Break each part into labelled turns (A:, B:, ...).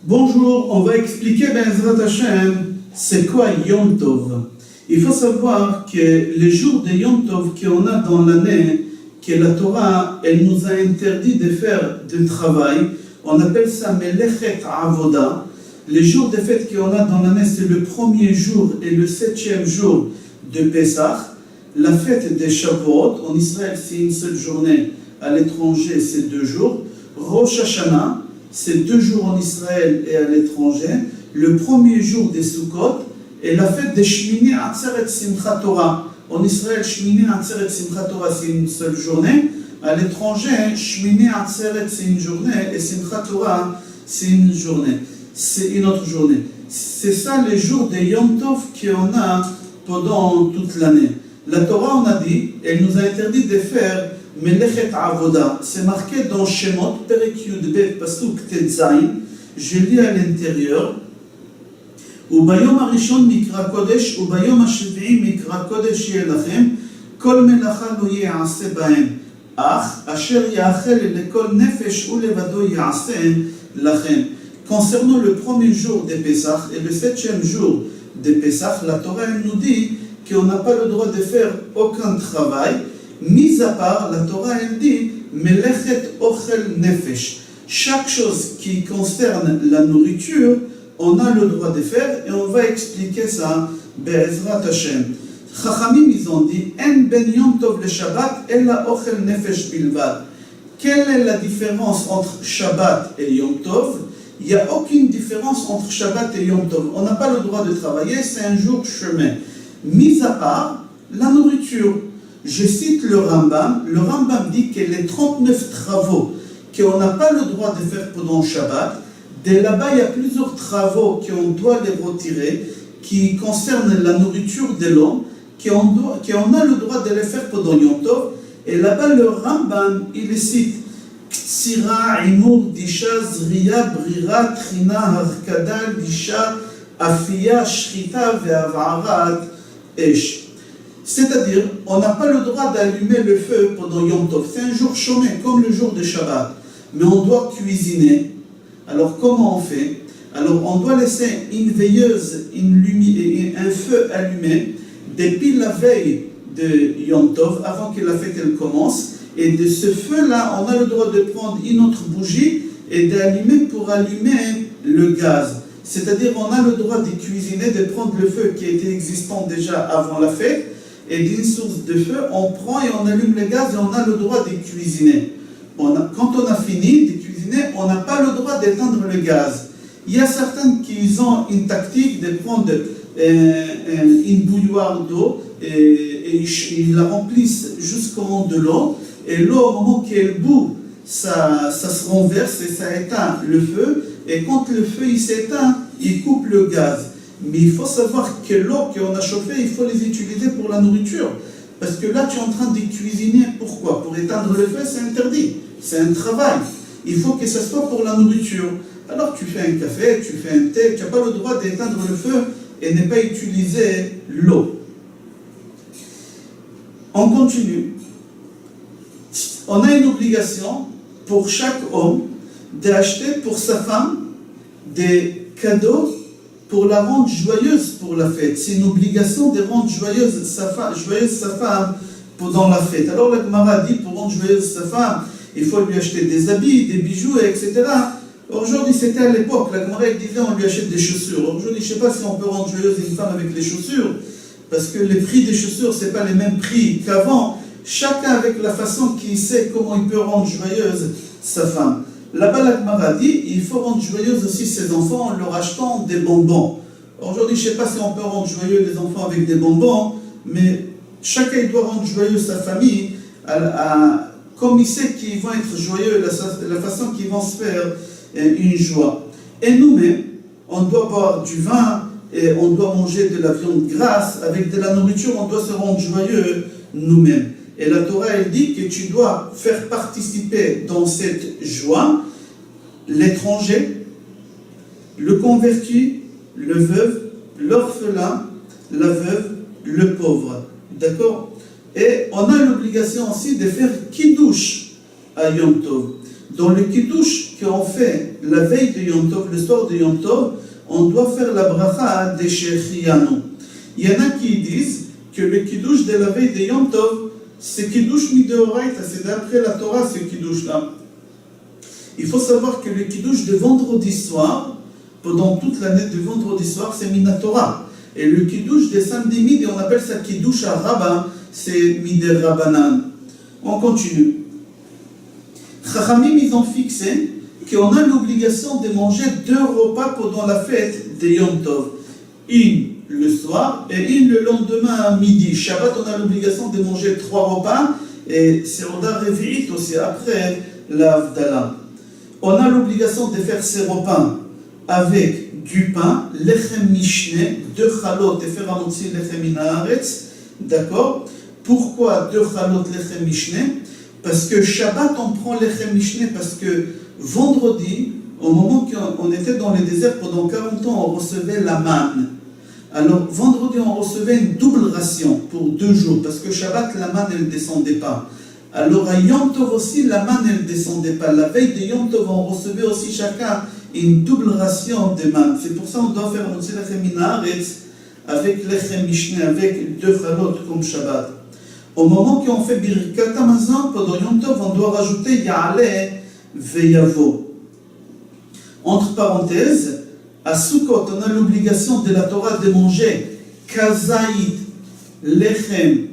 A: Bonjour, on va expliquer Be'ezrat Hashem, c'est quoi Yom Tov. Il faut savoir que les jours de Yom Tov qu'on a dans l'année, que la Torah, elle nous a interdit de faire du travail, on appelle ça Melechet Avoda. Les jours de fête qu'on a dans l'année, c'est le premier jour et le 7e jour de Pessah. La fête des Shavuot, en Israël, c'est une seule journée, à l'étranger, c'est 2 jours. Rosh Hashanah, c'est 2 jours en Israël et à l'étranger. Le premier jour des Sukkot et la fête des Shmini Atzeret Simchat Torah. En Israël, Shmini Atzeret Simchat Torah, c'est une seule journée. À l'étranger, Shmini Atzeret, c'est une journée et Simchat Torah, c'est une journée. C'est une autre journée. C'est ça les jours de Yom Tov qu'on a pendant toute l'année. La Torah, on a dit, elle nous a interdit de faire Melechet Avoda. C'est marqué dans Shemot, Perek Yud-Bet, Pasuk Tetzain. Je lis à l'intérieur. וביום הראשון מקרא קודש, וביום השביעי מקרא קודש יהיה לכם, כל מלאכה לא יעשה בהם, אך אשר יאכל לכל נפש ולבדו יעשה לכם. Concernant le premier jour de Pessah et le 7e jour de Pessah, la Torah nous dit qu'on n'a pas le droit de faire aucun travail, mis à part, la Torah elle dit Melechet Ochel Nefesh. Chaque chose qui concerne la nourriture, on a le droit de faire et on va expliquer ça Be'ezrat Hashem. Chachamim, ils ont dit En ben Yom Tov le Shabbat ella Ochel Nefesh bilvad. Quelle est la différence entre Shabbat et Yom Tov? Il n'y a aucune différence entre Shabbat et Yom Tov. On n'a pas le droit de travailler, c'est un jour chemin. Mis à part la nourriture. Je cite le Rambam dit que les 39 travaux qu'on n'a pas le droit de faire pendant Shabbat, de là-bas il y a plusieurs travaux qu'on doit les retirer, qui concernent la nourriture de l'homme, qu'on a le droit de les faire pendant Yom Tov, et là-bas le Rambam, il cite Ktsira, Imur, Disha, Zriya, Brira, Trina, Harkada, Disha, Afiya, Shrita, Ve'avarat, Esh. C'est-à-dire, on n'a pas le droit d'allumer le feu pendant Yom Tov. C'est un jour chômé, comme le jour de Shabbat. Mais on doit cuisiner. Alors, comment on fait? Alors, on doit laisser une veilleuse, un feu allumé depuis la veille de Yom Tov, avant que la fête elle commence. Et de ce feu-là, on a le droit de prendre une autre bougie et d'allumer pour allumer le gaz. C'est-à-dire, on a le droit de cuisiner, de prendre le feu qui était existant déjà avant la fête, et d'une source de feu, on prend et on allume le gaz et on a le droit de cuisiner. Quand on a fini de cuisiner, on n'a pas le droit d'éteindre le gaz. Il y a certains qui ont une tactique de prendre une bouilloire d'eau et ils la remplissent jusqu'au fond de l'eau. Et l'eau, au moment qu'elle bout, ça se renverse et ça éteint le feu. Et quand le feu il s'éteint, il coupe le gaz. Mais il faut savoir que l'eau qu'on a chauffée, il faut les utiliser pour la nourriture. Parce que là, tu es en train de cuisiner. Pourquoi? Pour éteindre le feu, c'est interdit. C'est un travail. Il faut que ce soit pour la nourriture. Alors tu fais un café, tu fais un thé, tu n'as pas le droit d'éteindre le feu et ne pas utiliser l'eau. On continue. On a une obligation pour chaque homme d'acheter pour sa femme des cadeaux pour la rendre joyeuse pour la fête. C'est une obligation de rendre joyeuse sa femme pendant la fête. Alors la Gemara dit, pour rendre joyeuse sa femme, il faut lui acheter des habits, des bijoux, etc. Aujourd'hui, c'était à l'époque, la Gemara disait on lui achète des chaussures. Aujourd'hui, je ne sais pas si on peut rendre joyeuse une femme avec les chaussures, parce que les prix des chaussures, ce n'est pas les mêmes prix qu'avant. Chacun avec la façon qu'il sait comment il peut rendre joyeuse sa femme. Là-bas, la Gemara dit, il faut rendre joyeuse aussi ses enfants en leur achetant des bonbons. Aujourd'hui, je ne sais pas si on peut rendre joyeux les enfants avec des bonbons, mais chacun il doit rendre joyeux sa famille comme il sait qu'ils vont être joyeux, la façon qu'ils vont se faire une joie. Et nous-mêmes, on doit boire du vin, et on doit manger de la viande grasse, avec de la nourriture, on doit se rendre joyeux nous-mêmes. Et la Torah, elle dit que tu dois faire participer dans cette joie l'étranger, le converti, le veuve, l'orphelin, la veuve, le pauvre. D'accord? Et on a l'obligation aussi de faire Kiddush à Yom Tov. Dans le Kiddush qu'on fait la veille de Yom Tov, le soir de Yom Tov, on doit faire la bracha de Shechianu. Il y en a qui disent que le kiddush de la veille de Yom Tov, c'est kiddush mideoraita, c'est d'après la Torah ce kiddush-là. Il faut savoir que le kiddush de vendredi soir, pendant toute l'année de vendredi soir, c'est minatora. Et le kiddush de samedi midi, on appelle ça kiddush à rabbin, c'est miderabanan. On continue. Chachamim, ils ont fixé qu'on a l'obligation de manger 2 repas pendant la fête de Yom Tov. Une le soir et une le lendemain à midi. Shabbat, on a l'obligation de manger 3 repas et c'est Oda Revi'it aussi, après la Havdalah. On a l'obligation de faire ces repas avec du pain, lechem mishne, 2 chalot et faire amotzi lechem min haaretz. D'accord? Pourquoi 2 chalot lechem mishne? Parce que Shabbat, on prend lechem mishne parce que vendredi, au moment qu'on était dans le désert pendant 40 ans, on recevait la manne. Alors, vendredi, on recevait une double ration pour 2 jours, parce que Shabbat, la manne, elle ne descendait pas. Alors, à Yom Tov aussi, la manne, elle ne descendait pas. La veille de Yom Tov, on recevait aussi chacun une double ration de manne. C'est pour ça qu'on doit faire Motzi Lechem Min Haaretz avec Lechem Mishne, avec 2 chalot comme Shabbat. Au moment qu'on fait Birkat Hamazon, pendant Yom Tov, on doit rajouter Ya'aleh Veyavo. Entre parenthèses, à Sukkot, on a l'obligation de la Torah de manger kazaïd, lechem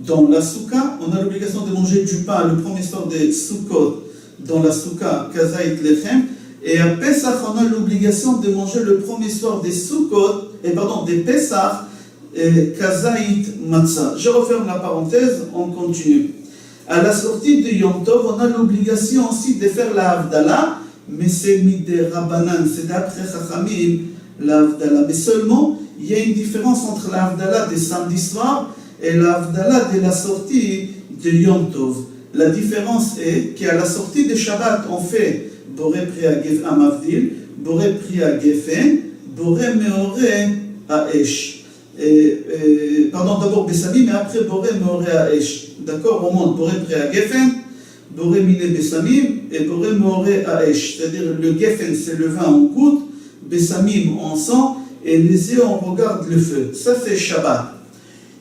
A: dans la souka. On a l'obligation de manger du pain le premier soir de Sukkot dans la souka, kazaïd, lechem. Et à Pesach, on a l'obligation de manger le premier soir des Sukkot, des Pesach, kazaïd, matzah. Je referme la parenthèse, on continue. À la sortie de Yom Tov, on a l'obligation aussi de faire la Havdalah, mais c'est midé Rabbanan, c'est d'après Chachamim, la Havdalah. Mais seulement, il y a une différence entre la Havdalah de samedi soir et la Havdalah de la sortie de Yom Tov. La différence est qu'à la sortie de Shabbat, on fait Boré Priya Amavdil, Boré Priya Gefen, Boré Meoré Aesh. D'abord Bessamim, mais après Boré Meoré Aesh. D'accord, on monte Boré Priya Gefen, Boré Mine Bessamim et Boré Meoré Aesh. C'est-à-dire le Gefen, c'est le vin en goutte, Bessamim en sang, et les yeux, on regarde le feu. Ça, c'est Shabbat.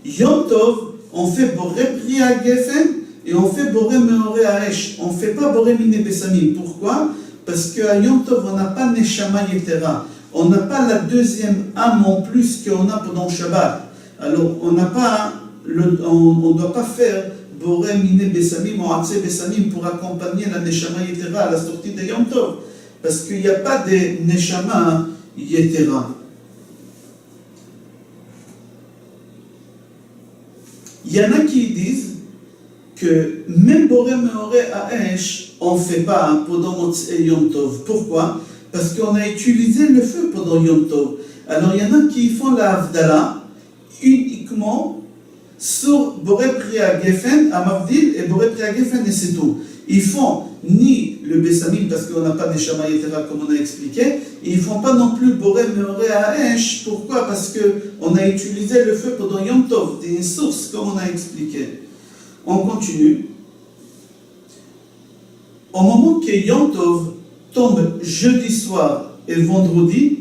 A: Yom Tov, on fait Boré Priya Gefen et on fait Boré Meoré Aesh. On ne fait pas Boré Mine Bessamim. Pourquoi? Parce qu'à Yom Tov, on n'a pas Neshama Yetera. On n'a pas la deuxième âme en plus qu'on a pendant Shabbat. Alors, on n'a pas, on ne doit pas faire Boré Mine Bessamim ou Atse Bessamim pour accompagner la Neshama Yetera à la sortie de Yom Tov. Parce qu'il n'y a pas de Neshama Yetera. Il y en a qui disent que même Boré Meoré Aesh, on ne fait pas pendant Yom Tov. Pourquoi? Parce qu'on a utilisé le feu pendant Yom Tov. Alors il y en a qui font la Havdalah uniquement sur Boré Priya Gefen, Amavdil et Boré Priya Gefen et c'est tout. Ils font ni le Bessamim parce qu'on n'a pas des Neshama Yetera comme on a expliqué, et ils ne font pas non plus Boré Meoré Aesh. Pourquoi? Parce qu'on a utilisé le feu pendant Yom Tov, c'est une source comme on a expliqué. On continue. Au moment que Yom Tov tombe jeudi soir et vendredi,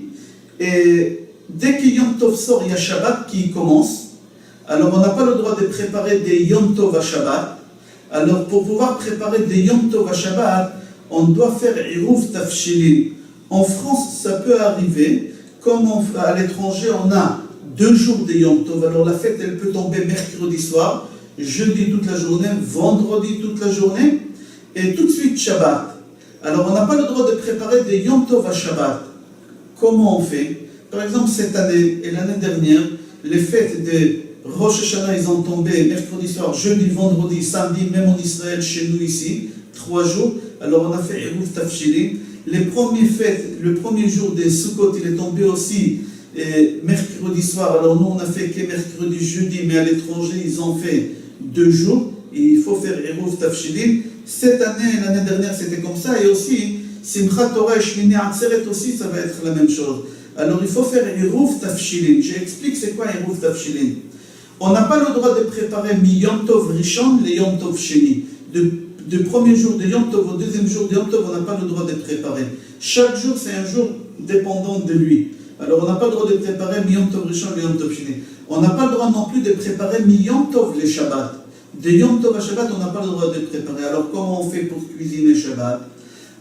A: et dès que Yom Tov sort, il y a Shabbat qui commence. Alors on n'a pas le droit de préparer des Yom Tov à Shabbat. Alors pour pouvoir préparer des Yom Tov à Shabbat, on doit faire Iruv Tafshilin. En France, ça peut arriver, comme à l'étranger, on a 2 jours de Yom Tov. Alors la fête, elle peut tomber mercredi soir, jeudi toute la journée, vendredi toute la journée, et tout de suite Shabbat. Alors on n'a pas le droit de préparer des Yom Tov à Shabbat. Comment on fait? Par exemple, cette année et l'année dernière, les fêtes de Rosh Hashanah, ils ont tombé mercredi soir, jeudi, vendredi, samedi, même en Israël, chez nous ici, 3 jours. Alors on a fait Eruv Tafshilin. Les premières fêtes, le premier jour des Sukkot, il est tombé aussi mercredi soir. Alors nous, on a fait que mercredi, jeudi, mais à l'étranger, ils ont fait 2 jours. Et il faut faire Eruv Tafshilin. Cette année et l'année dernière, c'était comme ça. Et aussi, Simchat Torah et Shmini Atzeret aussi, ça va être la même chose. Alors il faut faire Eruv Tafshilin. J'explique c'est quoi Eruv Tafshilin. On n'a pas le droit de préparer mi Yom Tov Rishon, les Yom Tov Sheni. De du premier jour de Yom Tov au deuxième jour de Yom Tov, on n'a pas le droit de préparer. Chaque jour, c'est un jour dépendant de lui. Alors, on n'a pas le droit de préparer mi-Yom Tov Rishon et Yom Tov Sheni. On n'a pas le droit non plus de préparer mi-Yom Tov les Shabbat. De Yom Tov à Shabbat, on n'a pas le droit de préparer. Alors, comment on fait pour cuisiner Shabbat?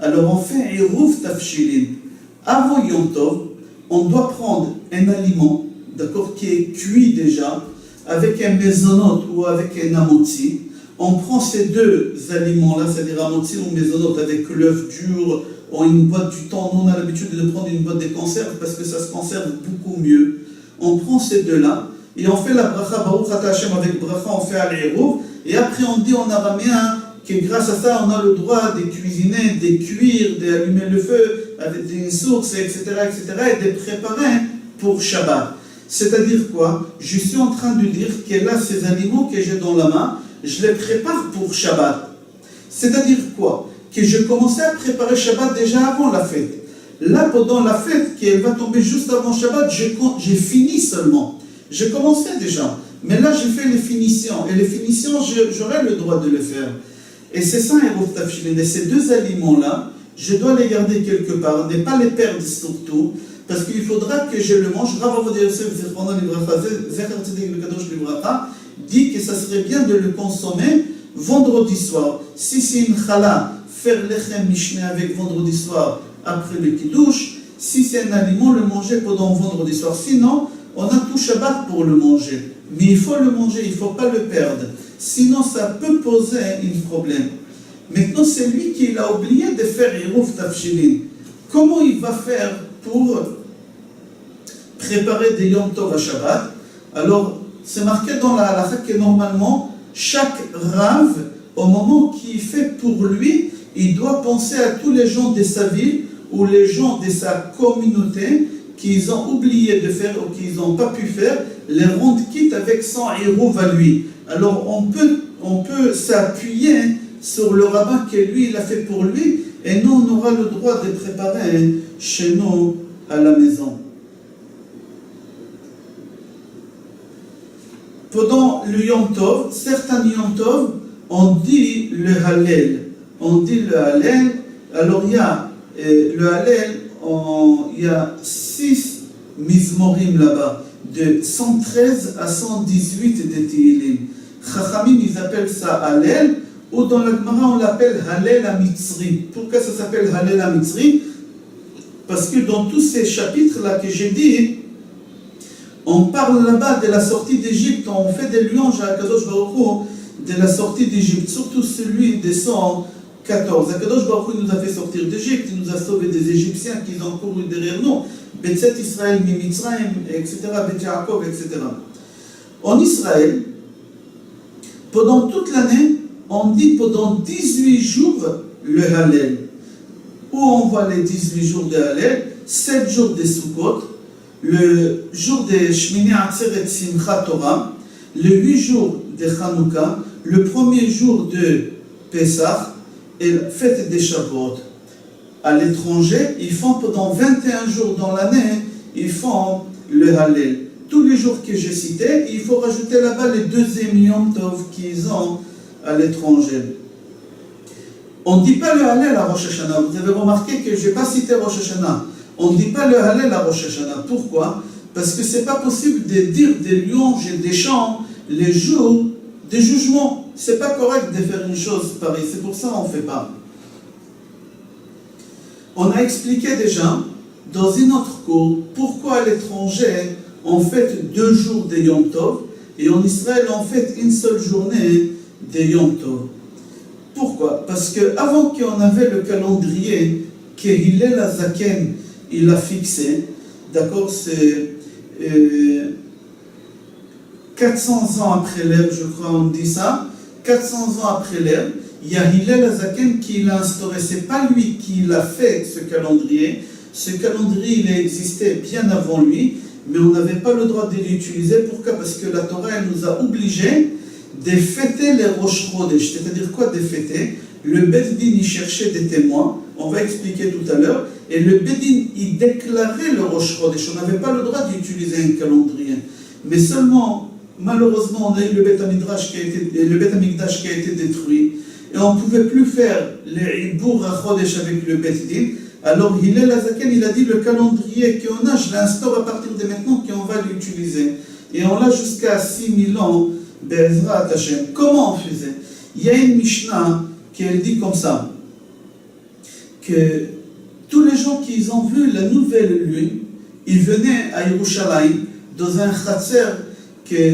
A: Alors, on fait Eruv Tafshilin. Avant Yom Tov, on doit prendre un aliment, d'accord, qui est cuit déjà, avec un mezonot ou avec un amotzi. On prend ces deux aliments-là, c'est-à-dire amotzi ou mezonot, avec l'œuf dur ou une boîte du temps. Nous, on a l'habitude de prendre une boîte de conserve parce que ça se conserve beaucoup mieux. On prend ces deux-là et on fait la bracha, Baruch Ata Hashem, avec bracha, on fait al-Eruv. Et après, on dit en araméen que grâce à ça, on a le droit de cuisiner, de cuire, d'allumer le feu avec une source, etc., et de préparer pour Shabbat. C'est-à-dire quoi? Je suis en train de dire que là, ces aliments que j'ai dans la main, je les prépare pour Shabbat. C'est-à-dire quoi? Que je commençais à préparer Shabbat déjà avant la fête. Là, pendant la fête, qui va tomber juste avant Shabbat, j'ai fini seulement. J'ai commencé déjà. Mais là, j'ai fait les finitions. Et les finitions, j'aurai le droit de les faire. Et c'est ça, Eruv Tafshilin. Et ces deux aliments-là, je dois les garder quelque part, ne pas les perdre surtout, parce qu'il faudra que je le mange. Rav Avodia Yosef, Zecher Tzedek V'Kadosh Livracha, dit que ça serait bien de le consommer vendredi soir. Si c'est une chala, faire lechem mishne avec vendredi soir après le kiddush. Si c'est un aliment, le manger pendant vendredi soir. Sinon, on a tout Shabbat pour le manger. Mais il faut le manger, il ne faut pas le perdre. Sinon, ça peut poser un problème. Maintenant, c'est lui qui a oublié de faire Eruv Tafshilin. Comment il va faire pour préparer des Yom Tov à Shabbat? Alors, c'est marqué dans la halakha que normalement, chaque Rav, au moment qu'il fait pour lui, il doit penser à tous les gens de sa ville ou les gens de sa communauté qu'ils ont oublié de faire ou qu'ils n'ont pas pu faire, les rendre quitte avec son Eruv à lui. Alors, on peut s'appuyer sur le rabbin que lui, il a fait pour lui, et nous, on aura le droit de préparer chez nous à la maison. Pendant le Yom Tov, certains Yom Tov, on dit le Hallel. On dit le Hallel. Alors, il y a le Hallel, il y a 6 mizmorim là-bas, de 113 à 118 de Tehillim. Chachamim, ils appellent ça Hallel, ou dans la Gemara, on l'appelle Hallel HaMitzri. Pourquoi ça s'appelle Hallel HaMitzri? Parce que dans tous ces chapitres-là que j'ai dit, on parle là-bas de la sortie d'Égypte, on fait des louanges à Akadosh Baruch Hu de la sortie d'Égypte, surtout celui des 114. Akadosh Baruch Hu nous a fait sortir d'Égypte, il nous a sauvé des Égyptiens qui ont couru derrière nous, Betzet Israël, Mimitzraim, etc., Bet Yaakov, etc. En Israël, pendant toute l'année, on dit pendant 18 jours le Hallel. Où on voit les 18 jours de Hallel, 7 jours de Sukkot, le jour de Shmini Atzeret Simchat Torah, le 8 jours de Hanouka, le premier jour de Pesach et la fête des Shavuot. À l'étranger, ils font pendant 21 jours dans l'année, ils font le Hallel. Tous les jours que j'ai cités, il faut rajouter là-bas les deuxièmes Yom Tov qu'ils ont à l'étranger. On ne dit pas le Hallel à Rosh Hashanah. Vous avez remarqué que je n'ai pas cité Rosh Hashanah. On ne dit pas le Hallel à Rosh Hashanah. Pourquoi? Parce que ce n'est pas possible de dire des louanges et des chants les jours des jugements. Ce n'est pas correct de faire une chose pareille. C'est pour ça qu'on ne fait pas. On a expliqué déjà dans une autre cours pourquoi à l'étranger on fête 2 jours de Yom Tov et en Israël on fête une seule journée de Yom Tov. Pourquoi? Parce qu'avant qu'on avait le calendrier que Hillel HaZaken il a fixé, d'accord, c'est 400 ans après l'ère, je crois on dit ça, 400 ans après l'ère, il y a Hillel HaZaken qui l'a instauré. C'est pas lui qui l'a fait, ce calendrier. Ce calendrier, il a existé bien avant lui, mais on n'avait pas le droit de l'utiliser. Pourquoi? Parce que la Torah, elle nous a obligés de fêter les Rosh Chodesh. C'est-à-dire quoi de fêter? Le Beth Din, il cherchait des témoins, on va expliquer tout à l'heure, et le Beth Din, il déclarait le Rosh Chodesh. On n'avait pas le droit d'utiliser un calendrier. Mais seulement, malheureusement, on a eu le Beth Amikdash qui a été détruit. et on ne pouvait plus faire les Ibour à Chodesh avec le Bet Din. Alors Hillel Azaken, il a dit le calendrier qu'on a, je l'instaure à partir de maintenant qu'on va l'utiliser. Et on l'a jusqu'à 6000 ans, Be'ezrat Hashem. Comment on faisait? Il y a une Mishnah qui elle dit comme ça, que tous les gens qui ont vu la nouvelle lune, ils venaient à Yerushalayim, dans un khatser,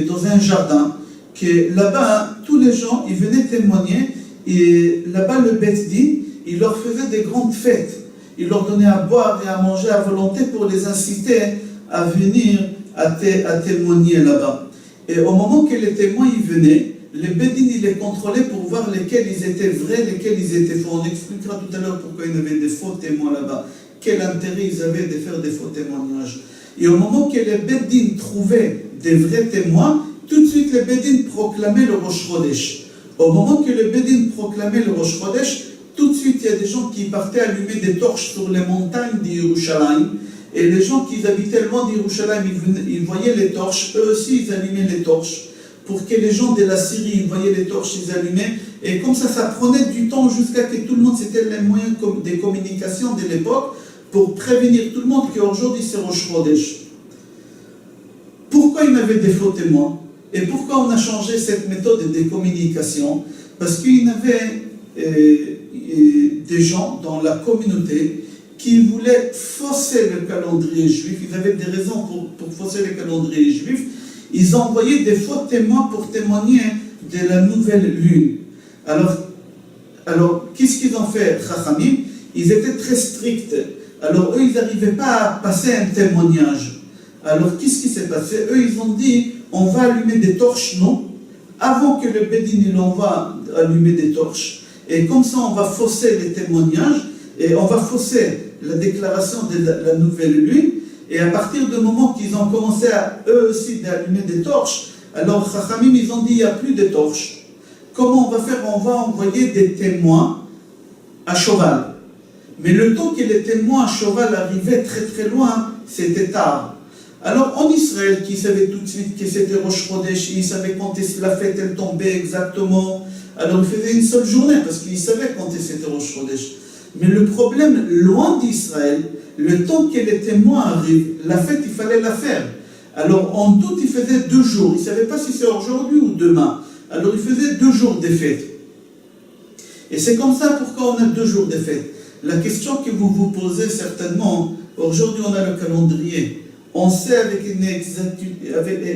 A: dans un jardin, que là-bas, tous les gens, ils venaient témoigner, et là-bas, le Bet Din, il leur faisait des grandes fêtes. Il leur donnait à boire et à manger à volonté pour les inciter à venir à témoigner là-bas. Et au moment que les témoins y venaient, le Bedin il les contrôlait pour voir lesquels ils étaient vrais, lesquels ils étaient faux. On expliquera tout à l'heure pourquoi il y avait des faux témoins là-bas. Quel intérêt ils avaient de faire des faux témoignages. Et au moment que les Bedin trouvaient des vrais témoins, tout de suite les Bedin proclamaient le Rosh Chodesh. Au moment que les Bedin proclamaient le Rosh Chodesh, tout de suite, il y a des gens qui partaient allumer des torches sur les montagnes d'Yerushalayim. Et les gens qui habitaient loin d'Yerushalayim, ils voyaient les torches. Eux aussi, ils allumaient les torches. Pour que les gens de la Syrie, ils voyaient les torches, ils allumaient. Et comme ça prenait du temps jusqu'à que tout le monde, c'était les moyens de communication de l'époque, pour prévenir tout le monde qu'aujourd'hui, c'est Rosh Chodesh. Pourquoi il y avait des faux témoins? Et pourquoi on a changé cette méthode de communication? Parce qu'il y avait des gens dans la communauté qui voulaient fausser le calendrier juif. Ils avaient des raisons pour fausser le calendrier juif. Ils envoyaient des faux témoins pour témoigner de la nouvelle lune. Alors qu'est-ce qu'ils ont fait, Chachamim? Ils étaient très stricts. Alors eux, ils n'arrivaient pas à passer un témoignage. Alors qu'est-ce qui s'est passé? Eux, ils ont dit, on va allumer des torches, non? Avant que le Bedin il envoie allumer des torches. Et comme ça, on va fausser les témoignages et on va fausser la déclaration de la nouvelle lune. Et à partir du moment qu'ils ont commencé à eux aussi d'allumer des torches, alors Chachamim, ils ont dit, il n'y a plus de torches. Comment on va faire? On va envoyer des témoins à cheval. Mais le temps que les témoins à cheval arrivaient très très loin, c'était tard. Alors en Israël, qui savait tout de suite que c'était Rosh Chodesh, ils savaient quand la fête elle tombait exactement, alors ils faisaient une seule journée parce qu'ils savaient quand c'était Rosh Chodesh. Mais le problème, loin d'Israël, le temps que les témoins arrivent, la fête il fallait la faire. Alors en tout ils faisaient 2 jours, ils ne savaient pas si c'est aujourd'hui ou demain. Alors ils faisaient 2 jours de fête. Et c'est comme ça pourquoi on a 2 jours de fête. La question que vous vous posez certainement, aujourd'hui on a le calendrier. On sait avec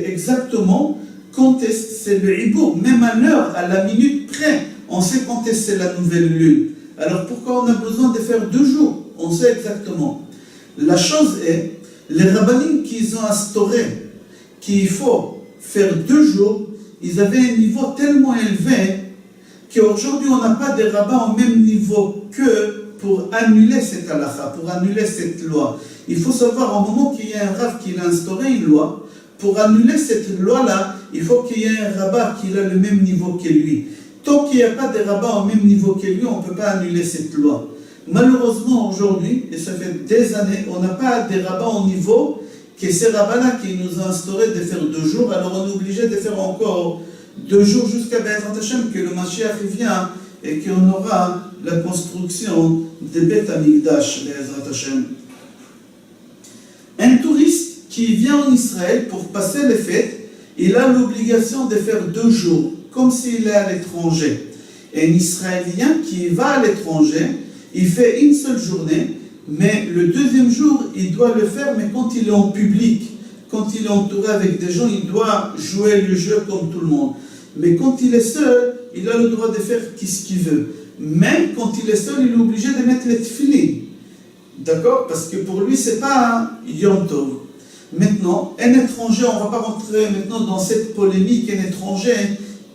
A: exactement quand est-ce que c'est le Ibour, même à l'heure, à la minute près, on sait quand est-ce que c'est la nouvelle lune. Alors pourquoi on a besoin de faire 2 jours? On sait exactement. La chose est, les rabbins qu'ils ont instauré, qu'il faut faire 2 jours, ils avaient un niveau tellement élevé qu'aujourd'hui on n'a pas des rabbins au même niveau qu'eux pour annuler cette halakha, pour annuler cette loi. Il faut savoir, au moment qu'il y a un rabbin qui a instauré une loi, pour annuler cette loi-là, il faut qu'il y ait un rabbin qui a le même niveau que lui. Tant qu'il n'y a pas de rabbin au même niveau que lui, on ne peut pas annuler cette loi. Malheureusement, aujourd'hui, et ça fait des années, on n'a pas des rabbins au niveau que ces rabbins-là qui nous ont instauré de faire 2 jours, alors on est obligé de faire encore 2 jours jusqu'à Be'ezrat Hashem, que le Mashiach vient et qu'on aura la construction de Beth Amikdash, Be'ezrat Hashem. Un touriste qui vient en Israël pour passer les fêtes, il a l'obligation de faire 2 jours, comme s'il est à l'étranger. Et un Israélien qui va à l'étranger, il fait une seule journée, mais le 2e jour, il doit le faire, mais quand il est en public, quand il est entouré avec des gens, il doit jouer le jeu comme tout le monde. Mais quand il est seul, il a le droit de faire ce qu'il veut. Même quand il est seul, il est obligé de mettre les tefilines. D'accord? Parce que pour lui, ce n'est pas un Yom Tov. Maintenant, un étranger, on ne va pas rentrer maintenant dans cette polémique, un étranger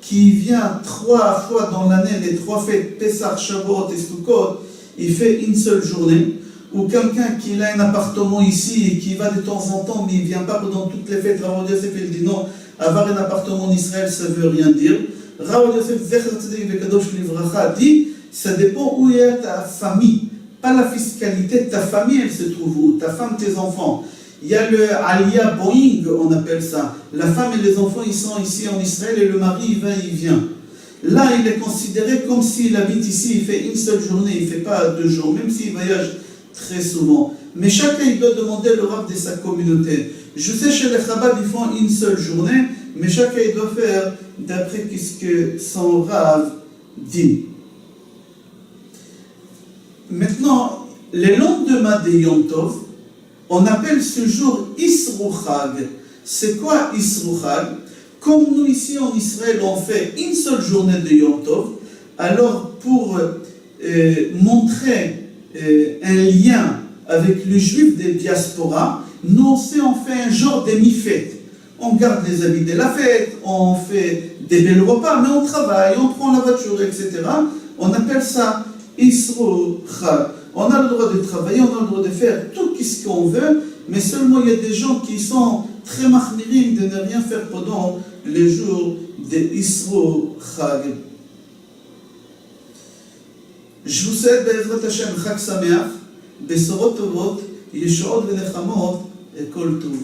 A: qui vient 3 fois dans l'année, les 3 fêtes, Pessah, Shavuot et Sukkot, il fait une seule journée. Ou quelqu'un qui a un appartement ici et qui va de temps en temps, mais il ne vient pas pendant toutes les fêtes. Rav Yosef, il dit non, avoir un appartement en Israël, ça ne veut rien dire. Rav Yosef, Zecher Tzedek Vekadosh Livracha, dit, ça dépend où est ta famille. Pas la fiscalité, ta famille, elle se trouve où? Ta femme, tes enfants. Il y a le Aliyah Boeing, on appelle ça. La femme et les enfants, ils sont ici en Israël et le mari, il va, il vient. là il est considéré comme s'il habite ici, il fait une seule journée, il ne fait pas 2 jours, même s'il voyage très souvent. Mais chacun il doit demander le Rav de sa communauté. Je sais chez les Chabad ils font une seule journée, mais chacun il doit faire d'après ce que son Rav dit. Maintenant, le lendemain de Yom Tov, on appelle ce jour Isru Chag. C'est quoi Isru Chag? Comme nous ici en Israël, on fait une seule journée de Yom Tov, alors pour montrer un lien avec les Juifs des diaspora, nous aussi on fait un genre de mi-fête. On garde les habits de la fête, on fait des belles repas, mais on travaille, on prend la voiture, etc. On appelle ça Isru Chag. On a le droit de travailler, on a le droit de faire tout ce qu'on veut, mais seulement il y a des gens qui sont très mahmirim de ne rien faire pendant les jours de Isru Chag. Je vous souhaite Be'ezrat Hashem Chag Sameach, Besorot Tovot, Yeshuot V'Nechamot et Kol Tov.